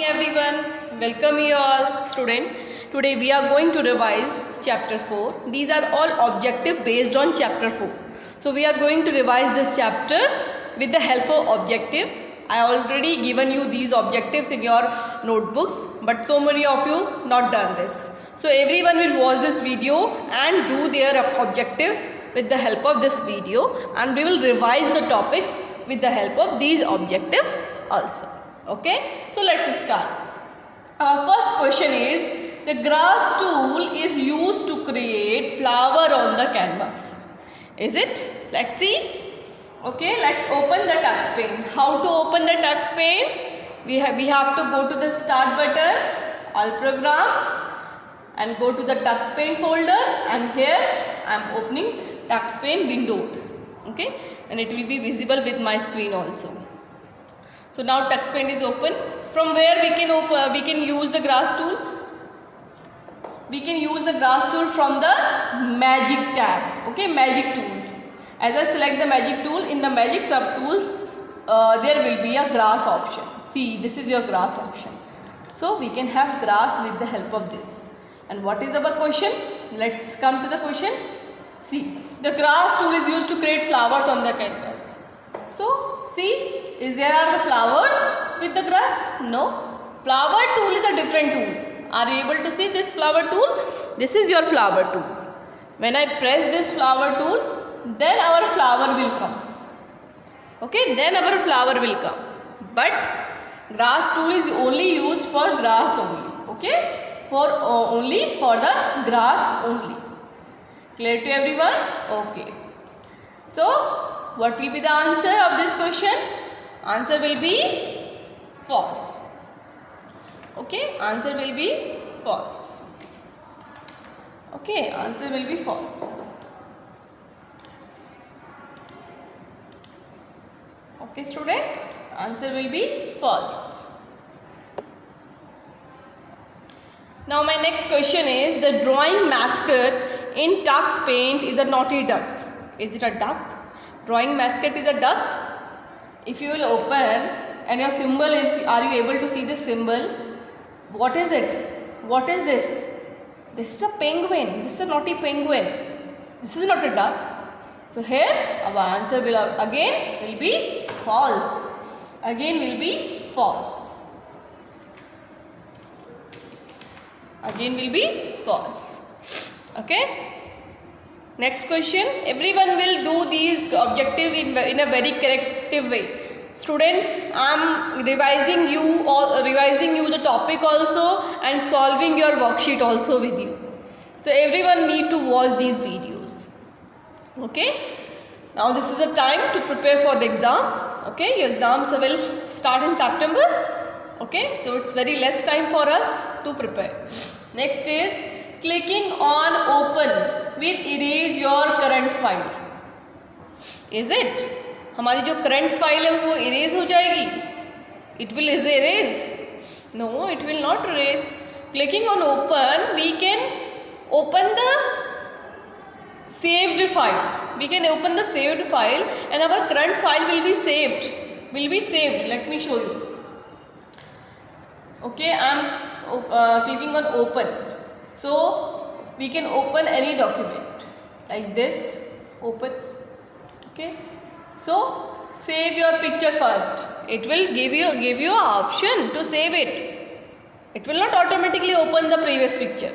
everyone. Welcome you all student. Today we are going to revise chapter 4. These are all objective based on chapter 4. So we are going to revise this chapter with the help of objective. I already given you these objectives in your notebooks, but so many of you not done this. So everyone will watch this video and do their objectives with the help of this video, and we will revise the topics with the help of these objectives also. Okay, so let's start. Our first question is, the grass tool is used to create flower on the canvas. Is it? Let's see. Okay, let's open the tux pane. How to open the tux pane? We have to go to the start button, all programs, and go to the tux pane folder, and here I am opening tux pane window. Okay, and it will be visible with my screen also. So now tux pane is open. From where we can use the grass tool? We can use the grass tool from the magic tab. Okay, magic tool. As I select the magic tool, in the magic sub tools, there will be a grass option. See, this is your grass option. So we can have grass with the help of this. And what is our question? Let's come to the question. See, the grass tool is used to create flowers on the canvas. So see, there are the flowers with the grass? No. Flower tool is a different tool. Are you able to see this flower tool? This is your flower tool. When I press this flower tool, then our flower will come. Okay, then our flower will come. But grass tool is only used for grass only. Okay, only for the grass only. Clear to everyone? Okay. So, what will be the answer of this question? Answer will be false. Okay, answer will be false. Okay, answer will be false. Okay, student, answer will be false. Now my next question is, the drawing mascot in tux paint is a naughty duck. Is it a duck? Drawing mascot is a duck. If you will open and your symbol is, are you able to see this symbol? What is it? What is this? This is a penguin. This is a naughty penguin. This is not a duck. So here our answer will again will be false. Again will be false. Again will be false. Okay. Next question. Everyone will do these objective in a very corrective way. Student, I am revising you the topic also and solving your worksheet also with you. So everyone need to watch these videos. Okay. Now this is the time to prepare for the exam. Okay. Your exams will start in September. Okay. So it's very less time for us to prepare. Next is, clicking on open will erase your current file. Is it? हमारी जो current file है वो erase हो जाएगी? It will erase? No, it will not erase. Clicking on open, we can open the saved file. We can open the saved file and our current file will be saved. Let me show you. Okay, I am clicking on open. So we can open any document like this. Open. Okay. So save your picture first. It will give you an option to save it. It will not automatically open the previous picture.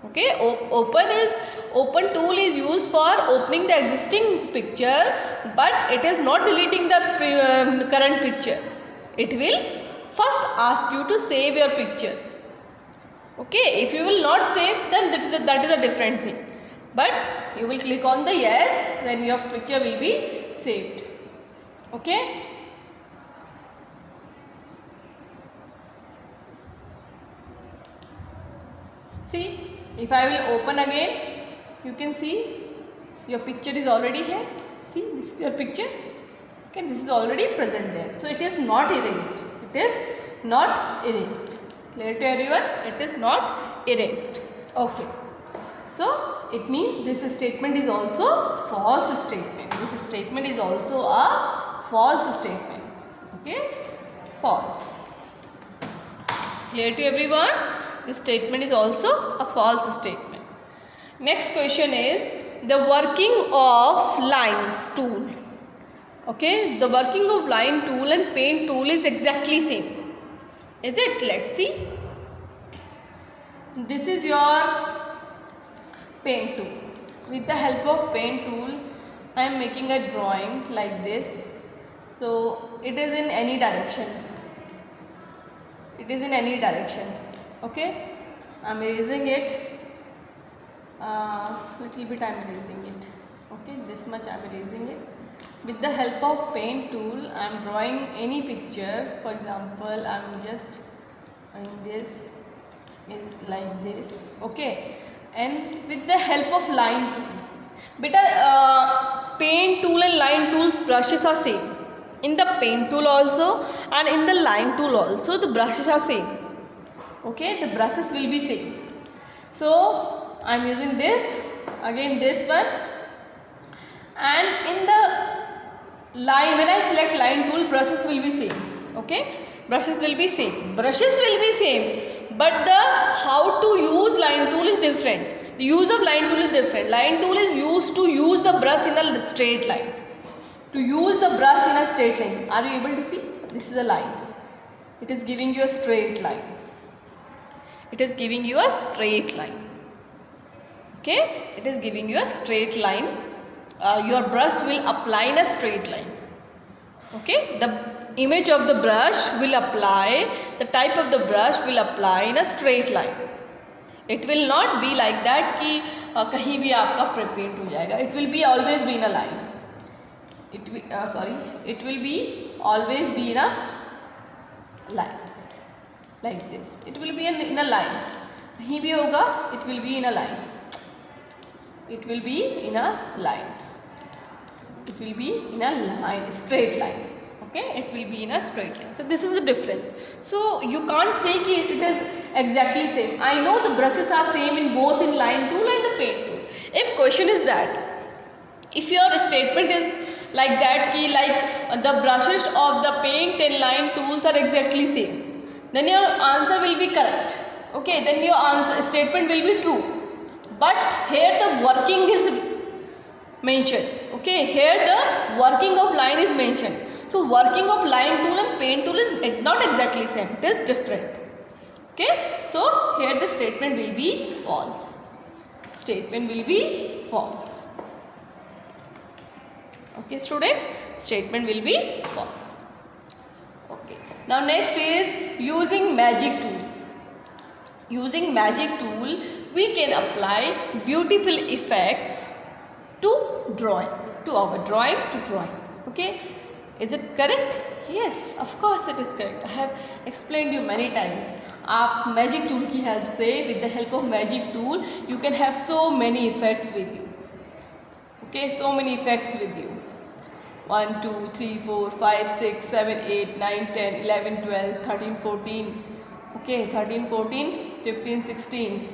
Okay. Open tool is used for opening the existing picture, but it is not deleting the current picture. It will first ask you to save your picture. Okay, if you will not save, then that is a different thing. But you will click on the yes, then your picture will be saved. Okay. See, if I will open again, you can see your picture is already here. See, this is your picture. Okay, this is already present there. So it is not erased. It is not erased. Clear to everyone? It is not erased. Okay. So it means this statement is also false statement. This statement is also a false statement. Okay. False. Clear to everyone? This statement is also a false statement. Next question is the working of lines tool. Okay, the working of line tool and paint tool is exactly same. Is it? Let's see. This is your paint tool. With the help of paint tool, I am making a drawing like this. So it is in any direction. It is in any direction. Okay, I am erasing it. Little bit I am erasing it. Okay, this much I am erasing it. With the help of paint tool, I am drawing any picture. For example, I am just doing this like this. Okay, and with the help of line tool, beta paint tool and line tool brushes are same. In the paint tool also and in the line tool also the brushes are same. Okay, the brushes will be same. So I am using this, again this one, and in the line, when I select line tool, brushes will be same. Okay, brushes will be same. Brushes will be same, but the how to use line tool is different. The use of line tool is different. Line tool is used to use the brush in a straight line. To use the brush in a straight line. Are you able to see? This is a line. It is giving you a straight line. It is giving you a straight line. Okay, it is giving you a straight line. Your brush will apply in a straight line. Okay, the image of the brush will apply, the type of the brush will apply in a straight line. It will not be like that कि कहीं भी आपका paint हो जाएगा. It will be always be in a line. It will be always be in a line like this. It will be in a line. कहीं भी होगा, it will be in a line. It will be in a line. It will be in a line, straight line. Okay, it will be in a straight line. So this is the difference. So you can't say that it is exactly same. I know the brushes are same in both in line tool and the paint tool. If question is that, if your statement is like that ki like the brushes of the paint and line tools are exactly same, then your answer will be correct. Okay, then your answer statement will be true. But here the working is mentioned. Okay, here the working of line is mentioned. So working of line tool and paint tool is not exactly same. It is different. Okay, so here the statement will be false. Statement will be false. Okay, student, statement will be false. Okay, now next is using magic tool. Using magic tool, we can apply beautiful effects to drawing, to our drawing, Okay, is it correct? Yes, of course it is correct. I have explained you many times. आप magic tool की help से, with the help of magic tool, you can have so many effects with you. Okay, so many effects with you. 1, 2, 3, 4, 5, 6, 7, 8, 9, 10, 11, 12, 13, 14. Okay, 13, 14, 15, 16,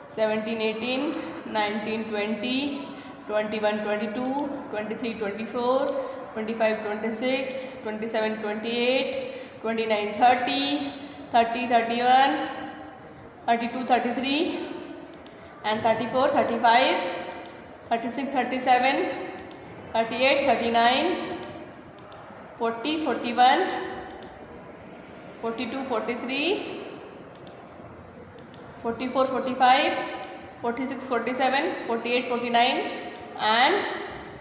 17, 18, 19, 20, 21, 22, 23, 24, 25, 26, 27, 28, 29, 30, 30, 31, 32, 33, and 34, 35, 36, 37, 38, 39, 40, 41, 42, 43, 44, 45, 46, 47, 48, 49, and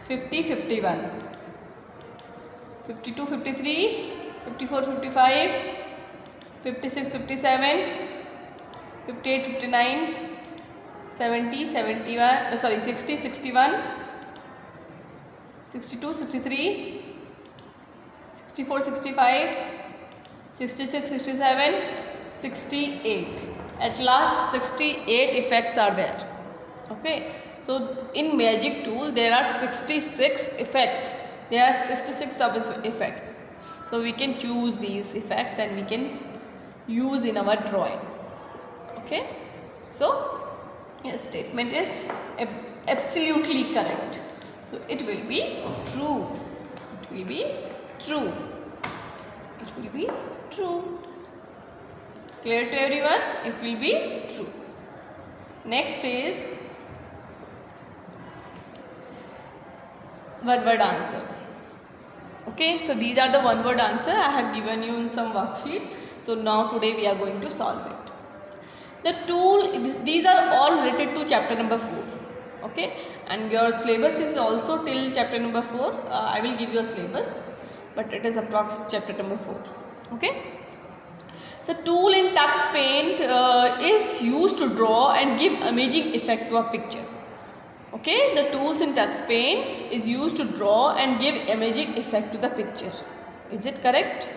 50, 51, 52, 53, 54, 55, 56, 57, 58, 59, 70, 71, 60, 61, 62, 63, 64, 65, 66, 67, 68. At last 68 effects are there. Okay, so in magic tool there are 66 effects. There are 66 sub effects. So we can choose these effects and we can use in our drawing. Okay, so your statement is absolutely correct. So it will be true. It will be true. It will be true. Clear to everyone? It will be true. Next is one word answer. Okay, so these are the one word answer I have given you in some worksheet. So now today we are going to solve it. The tool, these are all related to chapter number 4. Okay, and your syllabus is also till chapter number 4. I will give you a syllabus, but it is approx chapter number 4. Okay, so tool in Tux Paint is used to draw and give amazing effect to a picture. Okay, the tools in Tux Paint is used to draw and give amazing effect to the picture. Is it correct?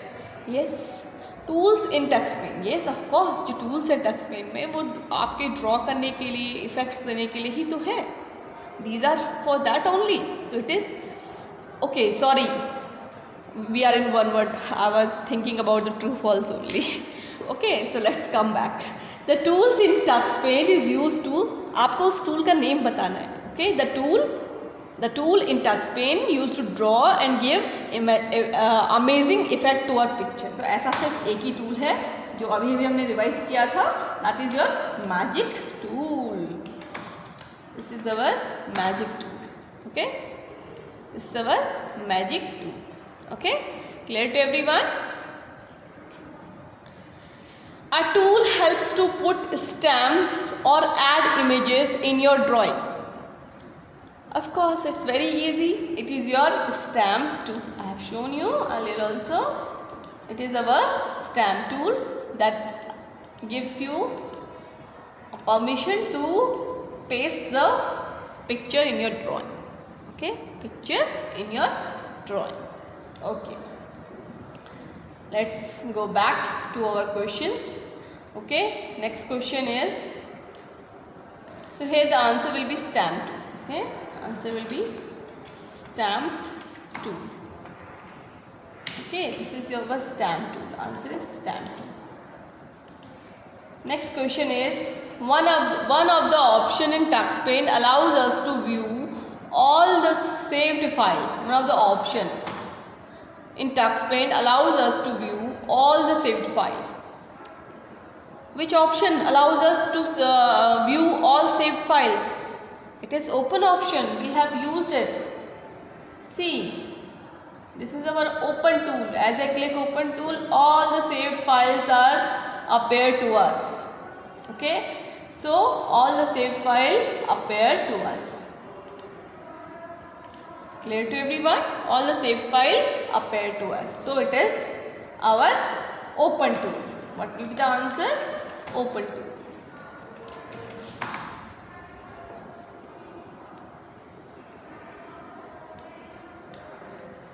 Yes. Tools in Tux Paint, yes of course जो tools है Tux Paint में वो आपके draw करने के लिए, effects देने के लिए ही तो है. These are for that only. So it is okay. Sorry, we are in one word. I was thinking about the true false only. Okay, so let's come back. The tools in Tux Paint is use to, आपको उस tool का name बताना है. ओके, the tool in Tux Paint used to draw and give amazing effect to our picture. तो ऐसा सिर्फ एक ही टूल है जो अभी अभी हमने रिवाइज किया था. That is your magic tool. This is our magic tool. Okay, this is our magic tool. Okay, clear to everyone? A tool helps to put stamps or add images in your drawing. Of course, it's very easy. It is your stamp tool. I have shown you earlier also. It is our stamp tool that gives you permission to paste the picture in your drawing. Okay, picture in your drawing. Okay, let's go back to our questions. Okay, next question is, so here the answer will be stamp tool. Okay, answer will be stamp tool. Okay, this is your stamp tool. Answer is stamp tool. Next question is, one of the option in Tux Paint allows us to view all the saved files. One of the option in Tux Paint allows us to view all the saved file. Which option allows us to view all saved files? It is open option. We have used it. See, this is our open tool. As I click open tool, all the saved files are appear to us. Okay, so all the saved file appear to us. Clear to everyone? All the saved file appear to us. So it is our open tool. What will be the answer? Open tool.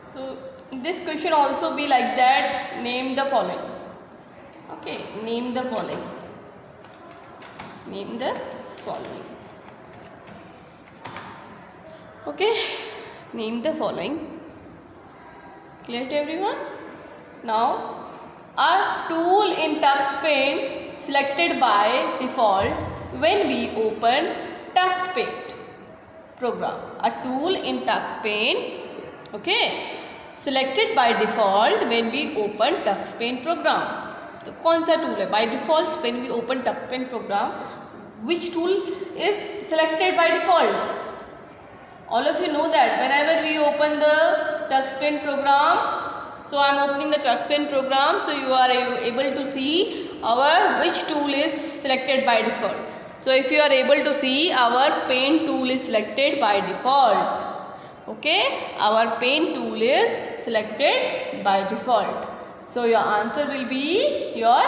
So this question also be like that. Name the following. Okay, name the following. Name the following. Okay, name the following. Clear to everyone? Now, a tool in Tux Paint selected by default when we open Tux Paint program. A tool in Tux Paint, okay, selected by default when we open Tux Paint program. तो कौन सा tool है by default when we open Tux Paint program? Which tool is selected by default? All of you know that whenever we open the Tux Paint program, so I am opening the Tux Paint program, so you are able to see our which tool is selected by default. So if you are able to see, our paint tool is selected by default. Okay, our paint tool is selected by default. So your answer will be your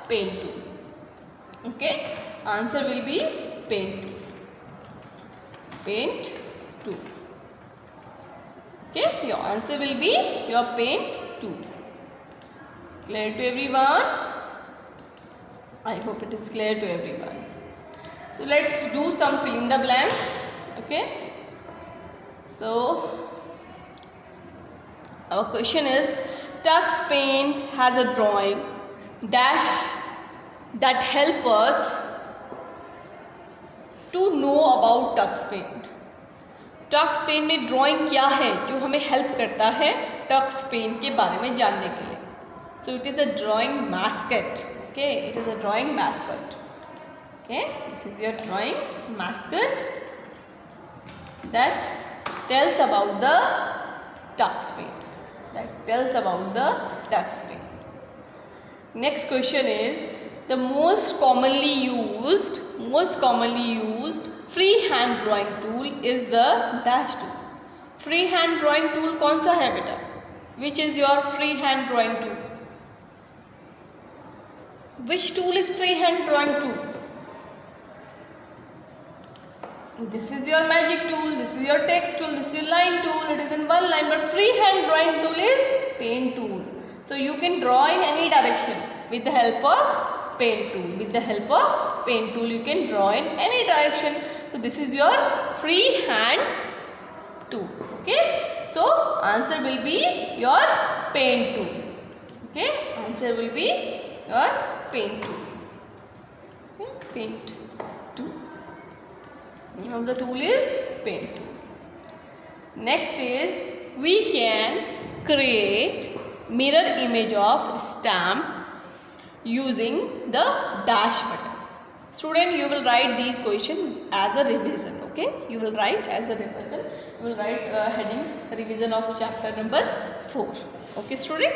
paint tool. Okay, answer will be paint tool. Paint tool. Okay, your answer will be your paint tool. Clear to everyone? I hope it is clear to everyone. So let's do some fill in the blanks. Okay. So our question is, Tux Paint has a drawing dash that help us to know about Tux Paint. Tux Paint में drawing क्या है जो हमें help करता है Tux Paint के बारे में जानने के लिए. So it is a drawing mascot. Okay. Okay, it is a drawing mascot. Okay, this is your drawing mascot that tells about the tuck spin. Next question is the most commonly used freehand drawing tool is the dash tool. Freehand drawing tool कौन सा है बेटा? Which is your freehand drawing tool? Which tool is freehand drawing tool? This is your magic tool, this is your text tool, this is your line tool. It is in one line, but freehand drawing tool is pen tool. So you can draw in any direction with the help of pen tool. You can draw in any direction. So this is your freehand tool. Okay. So answer will be your pen tool. Okay. Answer will be your pen tool. Okay. Pen tool. Name of the tool is pen tool. Next is we can create mirror image of stamp using the dash button. Student, you will write these questions as a revision. Okay, you will write as a revision. You will write heading revision of chapter number 4. Okay, student.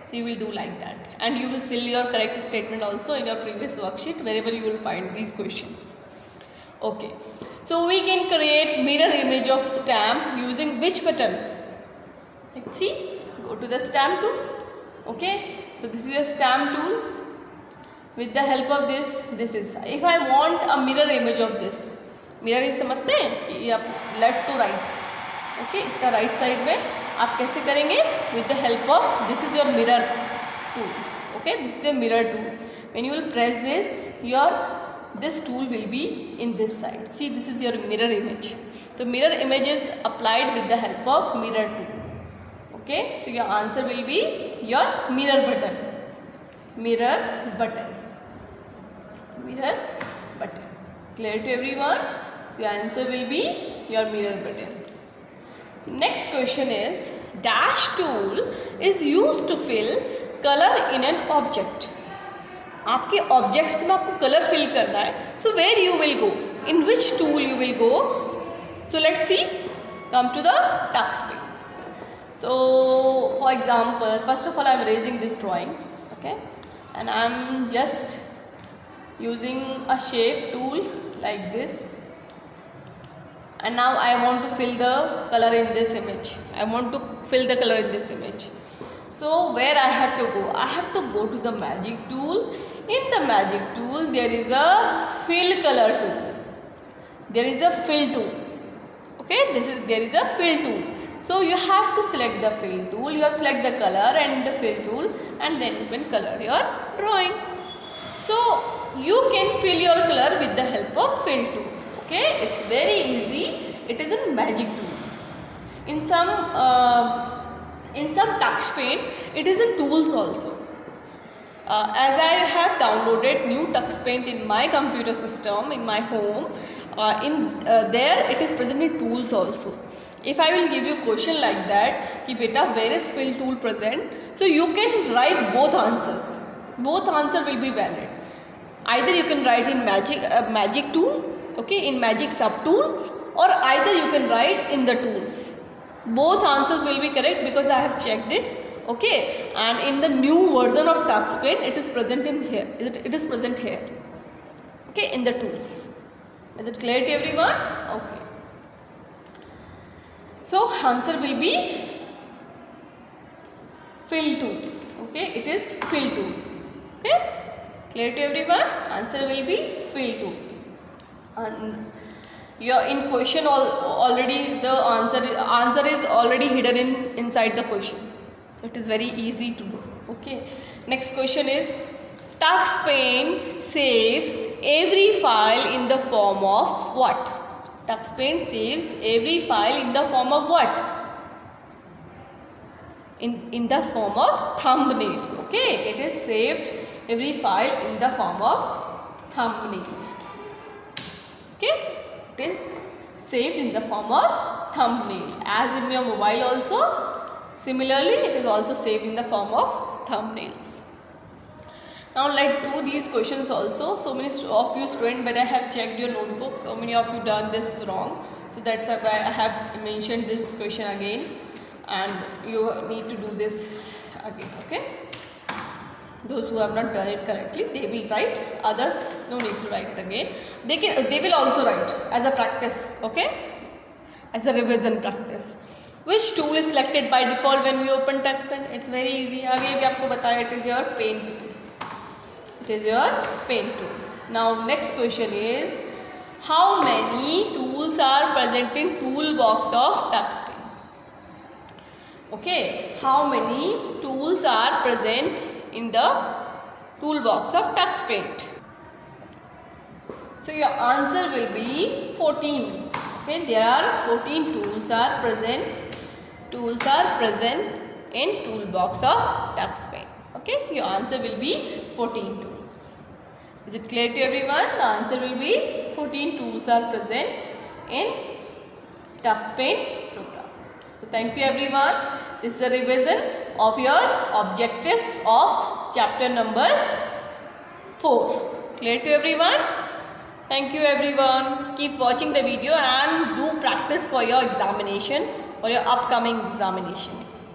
So you will do like that, and you will fill your correct statement also in your previous worksheet wherever you will find these questions. Okay, so we can create mirror image of stamp using which button? Let's see. Go to the stamp tool. Okay, so this is your stamp tool. With the help of this is, if I want a mirror image of this, mirror is समझते हैं कि आप left to right. Okay, इसका right side में आप कैसे करेंगे? With the help of this is your mirror tool. Okay, this is your mirror tool. When you will press this tool will be in this side. See, this is your mirror image. The mirror image is applied with the help of mirror tool. Okay, so your answer will be your mirror button. Clear to everyone? So your answer will be your mirror button. Next question is dash tool is used to fill color in an object. आपके objects में आपको colour fill करना है. So where you will go? In which tool you will go? So let's see. Come to the tuck spin. So for example, first of all I am erasing this drawing. Okay, and I am just using a shape tool like this, and now I want to fill the color in this image. So where I have to go? I have to go to the magic tool. In the magic tool there is a fill color tool. There is a fill tool. Okay, there is a fill tool. So you have to select the fill tool. You have to select the color and the fill tool, and then you can color your drawing. So you can fill your color with the help of fill tool. Okay, it's very easy. It is a magic tool. In some touch paint, it is a tools also. As I have downloaded new Tux Paint in my computer system in my home, there it is present in tools also. If I will give you a question like that, कि बेटा where is fill tool present? So you can write both answers. Both answer will be valid. Either you can write in magic tool, okay, in magic sub tool, or either you can write in the tools. Both answers will be correct because I have checked it. Okay, and in the new version of Tux Paint, it is present in here. It is present here. Okay, in the tools. Is it clear to everyone? Okay. So answer will be fill tool. Okay, it is fill tool. Okay, clear to everyone? Answer will be fill tool. And your in question already the answer is already hidden inside the question. So it is very easy to do. Okay. Next question is Tux Paint saves every file in the form of what? Tux Paint saves every file in the form of what? In the form of thumbnail. Okay. It is saved every file in the form of thumbnail. Okay. It is saved in the form of thumbnail. As in your mobile also. Similarly, it is also saved in the form of thumbnails. Now let's do these questions also. So many of you students, when I have checked your notebook, so many of you done this wrong. So that's why I have mentioned this question again, and you need to do this again. Okay. Those who have not done it correctly, they will write. Others, no need to write it again. They will also write as a practice. Okay, as a revision practice. Which tool is selected by default when we open TuxPen? It's very easy. अभी आपको बताया, it is your pen tool. It is your pen tool. Now next question is, how many tools are present in toolbox of TuxPen? Okay, how many tools are present in the toolbox of TuxPen? So your answer will be 14. Okay, there are 14 tools are present. Tools are present in toolbox of TuxPen. Okay, your answer will be 14 tools. Is it clear to everyone? The answer will be 14 tools are present in TuxPen program. So thank you everyone. This is a revision of your objectives of chapter number 4. Clear to everyone? Thank you everyone. Keep watching the video and do practice for your examination, for your upcoming examinations.